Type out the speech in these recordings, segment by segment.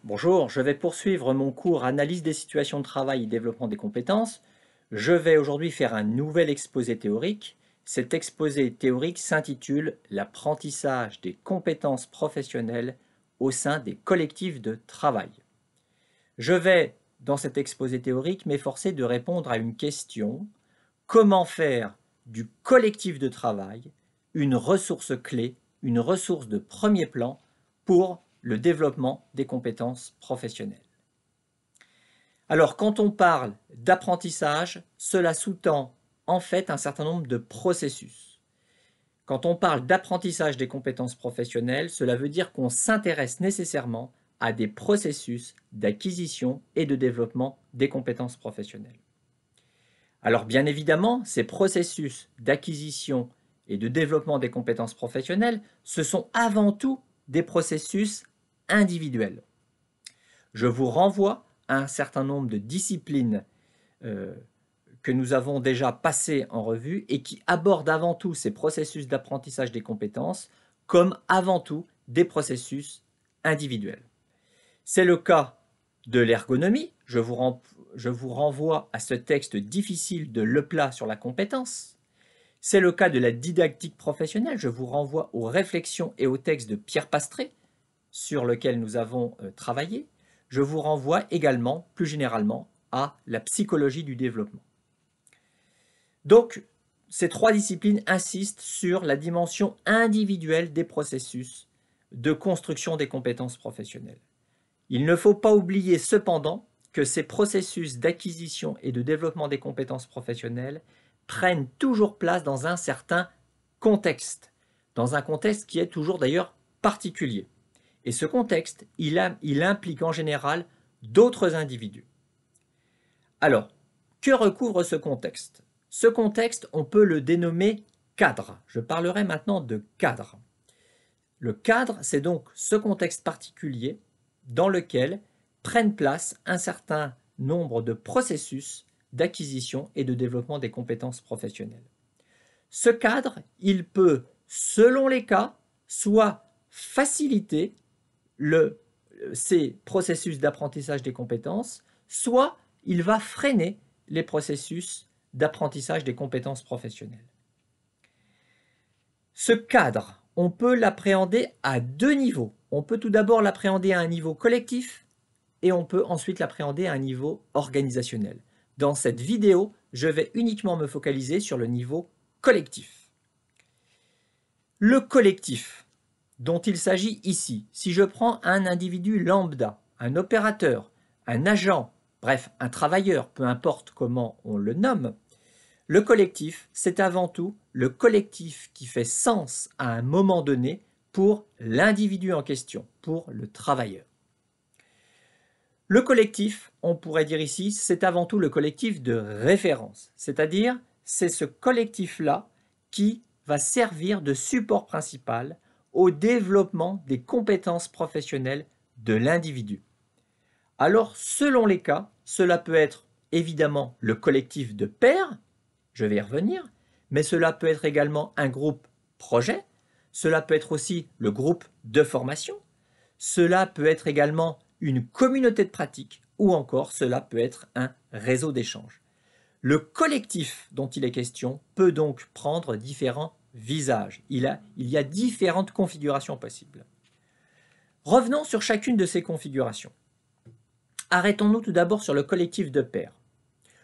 Bonjour, je vais poursuivre mon cours Analyse des situations de travail et développement des compétences. Je vais aujourd'hui faire un nouvel exposé théorique. Cet exposé théorique s'intitule L'apprentissage des compétences professionnelles au sein des collectifs de travail. Je vais, dans cet exposé théorique, m'efforcer de répondre à une question: comment faire du collectif de travail une ressource clé, une ressource de premier plan pour le développement des compétences professionnelles. Alors, quand on parle d'apprentissage, cela sous-tend en fait un certain nombre de processus. Quand on parle d'apprentissage des compétences professionnelles, cela veut dire qu'on s'intéresse nécessairement à des processus d'acquisition et de développement des compétences professionnelles. Alors bien évidemment, ces processus d'acquisition et de développement des compétences professionnelles, ce sont avant tout des processus individuels. Je vous renvoie à un certain nombre de disciplines que nous avons déjà passées en revue et qui abordent avant tout ces processus d'apprentissage des compétences comme avant tout des processus individuels. C'est le cas de l'ergonomie. Je vous renvoie à ce texte difficile de Leplat sur la compétence. C'est le cas de la didactique professionnelle. Je vous renvoie aux réflexions et au texte de Pierre Pastré sur lequel nous avons travaillé. Je vous renvoie également, plus généralement, à la psychologie du développement. Donc, ces trois disciplines insistent sur la dimension individuelle des processus de construction des compétences professionnelles. Il ne faut pas oublier cependant que ces processus d'acquisition et de développement des compétences professionnelles prennent toujours place dans un certain contexte, dans un contexte qui est toujours d'ailleurs particulier. Et ce contexte, il implique en général d'autres individus. Alors, que recouvre ce contexte? Ce contexte, on peut le dénommer cadre. Je parlerai maintenant de cadre. Le cadre, c'est donc ce contexte particulier dans lequel prennent place un certain nombre de processus d'acquisition et de développement des compétences professionnelles. Ce cadre, il peut, selon les cas, soit faciliter ces processus d'apprentissage des compétences, soit il va freiner les processus d'apprentissage des compétences professionnelles. Ce cadre, on peut l'appréhender à deux niveaux. On peut tout d'abord l'appréhender à un niveau collectif et on peut ensuite l'appréhender à un niveau organisationnel. Dans cette vidéo, je vais uniquement me focaliser sur le niveau collectif. Le collectif dont il s'agit ici, si je prends un individu lambda, un opérateur, un agent, bref, un travailleur, peu importe comment on le nomme, le collectif, c'est avant tout le collectif qui fait sens à un moment donné pour l'individu en question, pour le travailleur. Le collectif, on pourrait dire ici, c'est avant tout le collectif de référence, c'est-à-dire c'est ce collectif-là qui va servir de support principal au développement des compétences professionnelles de l'individu. Alors, selon les cas, cela peut être évidemment le collectif de pairs, je vais y revenir, mais cela peut être également un groupe projet, cela peut être aussi le groupe de formation, cela peut être également une communauté de pratique ou encore cela peut être un réseau d'échange. Le collectif dont il est question peut donc prendre différents visages. Il y a différentes configurations possibles. Revenons sur chacune de ces configurations. Arrêtons-nous tout d'abord sur le collectif de pairs.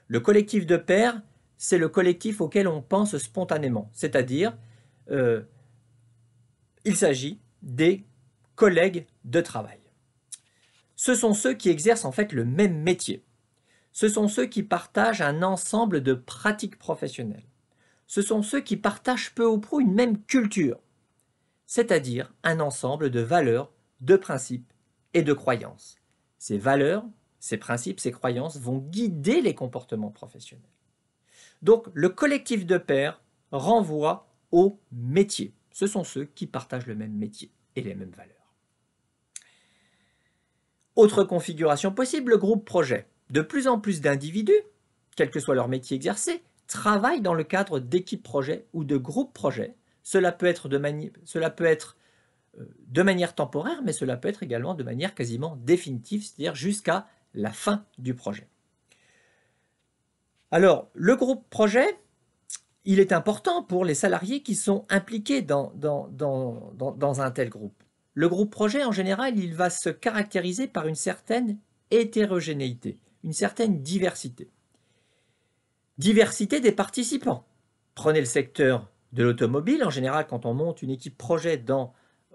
Le collectif de pairs, c'est le collectif auquel on pense spontanément, c'est-à-dire il s'agit des collègues de travail. Ce sont ceux qui exercent en fait le même métier. Ce sont ceux qui partagent un ensemble de pratiques professionnelles. Ce sont ceux qui partagent peu ou prou une même culture, c'est-à-dire un ensemble de valeurs, de principes et de croyances. Ces valeurs, ces principes, ces croyances vont guider les comportements professionnels. Donc, le collectif de pairs renvoie au métier. Ce sont ceux qui partagent le même métier et les mêmes valeurs. Autre configuration possible, le groupe projet. De plus en plus d'individus, quel que soit leur métier exercé, travaillent dans le cadre d'équipes projet ou de groupes projet. Cela peut être de manière temporaire, mais cela peut être également de manière quasiment définitive, c'est-à-dire jusqu'à la fin du projet. Alors, le groupe projet, il est important pour les salariés qui sont impliqués dans un tel groupe. Le groupe projet, en général, il va se caractériser par une certaine hétérogénéité, une certaine diversité. Diversité des participants. Prenez le secteur de l'automobile. En général, quand on monte une équipe projet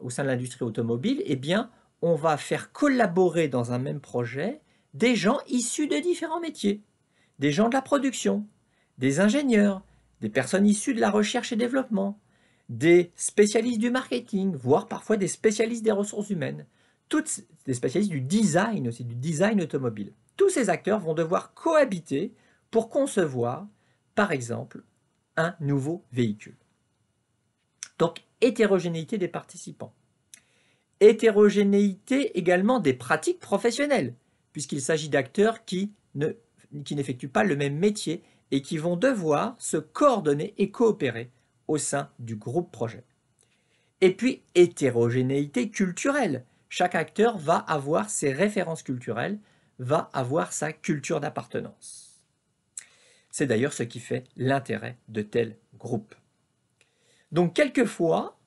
au sein de l'industrie automobile, eh bien, on va faire collaborer dans un même projet des gens issus de différents métiers. Des gens de la production, des ingénieurs, des personnes issues de la recherche et développement, des spécialistes du marketing, voire parfois des spécialistes des ressources humaines, toutes des spécialistes du design aussi, du design automobile. Tous ces acteurs vont devoir cohabiter pour concevoir, par exemple, un nouveau véhicule. Donc, hétérogénéité des participants. Hétérogénéité également des pratiques professionnelles, puisqu'il s'agit d'acteurs qui n'effectuent pas le même métier et qui vont devoir se coordonner et coopérer au sein du groupe projet. Et puis, hétérogénéité culturelle. Chaque acteur va avoir ses références culturelles, va avoir sa culture d'appartenance. C'est d'ailleurs ce qui fait l'intérêt de tels groupes. Donc, quelquefois,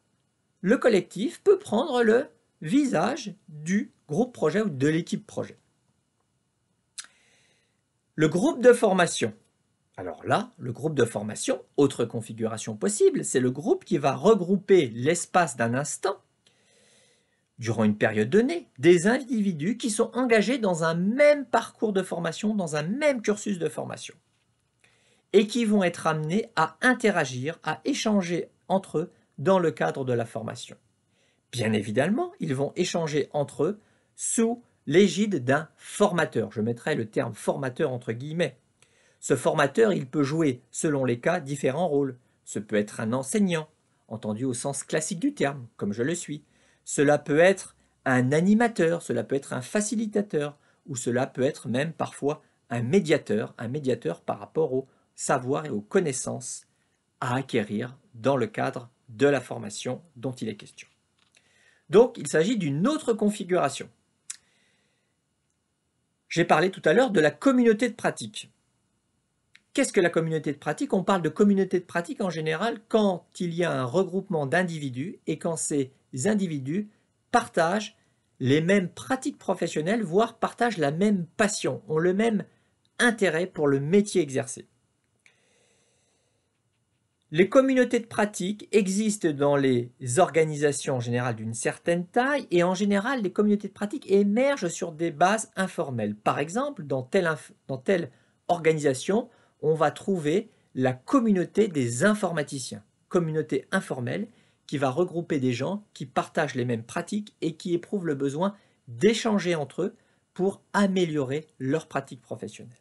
le collectif peut prendre le visage du groupe projet ou de l'équipe projet. Le groupe de formation. Alors là, le groupe de formation, autre configuration possible, c'est le groupe qui va regrouper l'espace d'un instant, durant une période donnée, des individus qui sont engagés dans un même parcours de formation, dans un même cursus de formation, et qui vont être amenés à interagir, à échanger entre eux dans le cadre de la formation. Bien évidemment, ils vont échanger entre eux sous l'égide d'un formateur. Je mettrai le terme formateur entre guillemets. Ce formateur, il peut jouer, selon les cas, différents rôles. Ce peut être un enseignant, entendu au sens classique du terme, comme je le suis. Cela peut être un animateur, cela peut être un facilitateur, ou cela peut être même parfois un médiateur par rapport au savoir et aux connaissances à acquérir dans le cadre de la formation dont il est question. Donc, il s'agit d'une autre configuration. J'ai parlé tout à l'heure de la communauté de pratique. Qu'est-ce que la communauté de pratique? On parle de communauté de pratique en général quand il y a un regroupement d'individus et quand ces individus partagent les mêmes pratiques professionnelles, voire partagent la même passion, ont le même intérêt pour le métier exercé. Les communautés de pratique existent dans les organisations en général d'une certaine taille et en général les communautés de pratique émergent sur des bases informelles. Par exemple, dans telle organisation, on va trouver la communauté des informaticiens, communauté informelle qui va regrouper des gens qui partagent les mêmes pratiques et qui éprouvent le besoin d'échanger entre eux pour améliorer leurs pratiques professionnelles.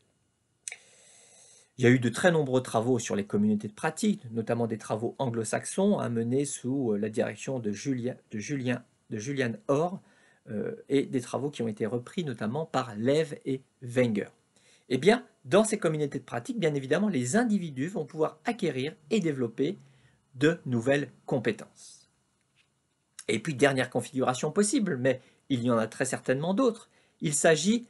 Il y a eu de très nombreux travaux sur les communautés de pratique, notamment des travaux anglo-saxons menés sous la direction de Julian Orr et des travaux qui ont été repris notamment par Lev et Wenger. Eh bien, dans ces communautés de pratique, bien évidemment, les individus vont pouvoir acquérir et développer de nouvelles compétences. Et puis, dernière configuration possible, mais il y en a très certainement d'autres, il s'agit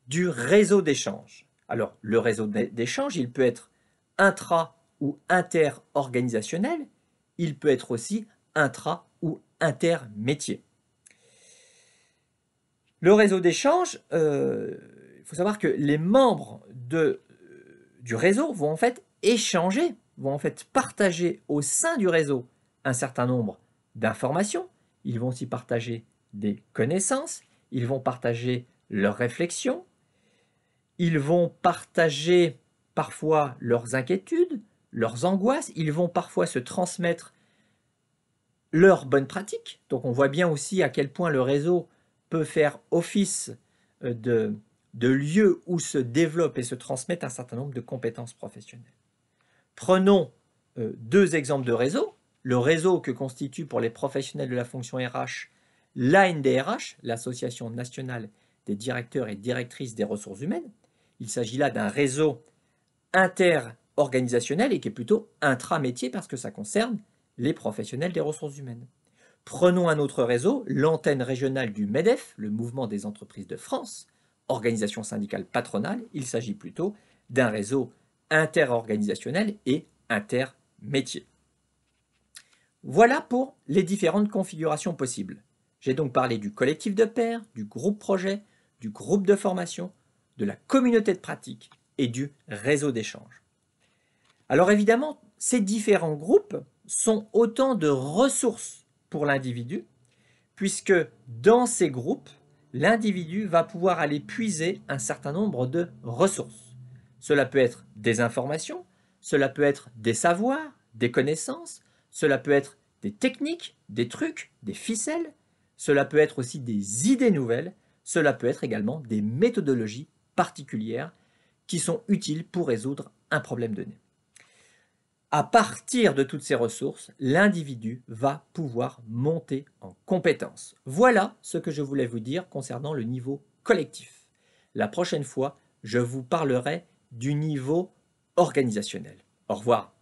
du réseau d'échange. Alors, le réseau d'échange, il peut être intra- ou inter-organisationnel, il peut être aussi intra- ou intermétier. Le réseau d'échange, il faut savoir que les membres du réseau vont en fait échanger, vont en fait partager au sein du réseau un certain nombre d'informations, ils vont aussi partager des connaissances, ils vont partager leurs réflexions, ils vont partager parfois leurs inquiétudes, leurs angoisses, ils vont parfois se transmettre leurs bonnes pratiques. Donc on voit bien aussi à quel point le réseau peut faire office de lieu où se développent et se transmettent un certain nombre de compétences professionnelles. Prenons deux exemples de réseaux. Le réseau que constitue pour les professionnels de la fonction RH l'ANDRH, l'Association nationale des directeurs et directrices des ressources humaines. Il s'agit là d'un réseau interorganisationnel et qui est plutôt intramétier parce que ça concerne les professionnels des ressources humaines. Prenons un autre réseau, l'antenne régionale du MEDEF, le Mouvement des entreprises de France, organisation syndicale patronale. Il s'agit plutôt d'un réseau interorganisationnel et intermétier. Voilà pour les différentes configurations possibles. J'ai donc parlé du collectif de pairs, du groupe projet, du groupe de formation, de la communauté de pratique et du réseau d'échange. Alors évidemment, ces différents groupes sont autant de ressources pour l'individu, puisque dans ces groupes, l'individu va pouvoir aller puiser un certain nombre de ressources. Cela peut être des informations, cela peut être des savoirs, des connaissances, cela peut être des techniques, des trucs, des ficelles, cela peut être aussi des idées nouvelles, cela peut être également des méthodologies particulières qui sont utiles pour résoudre un problème donné. À partir de toutes ces ressources, l'individu va pouvoir monter en compétences. Voilà ce que je voulais vous dire concernant le niveau collectif. La prochaine fois, je vous parlerai du niveau organisationnel. Au revoir.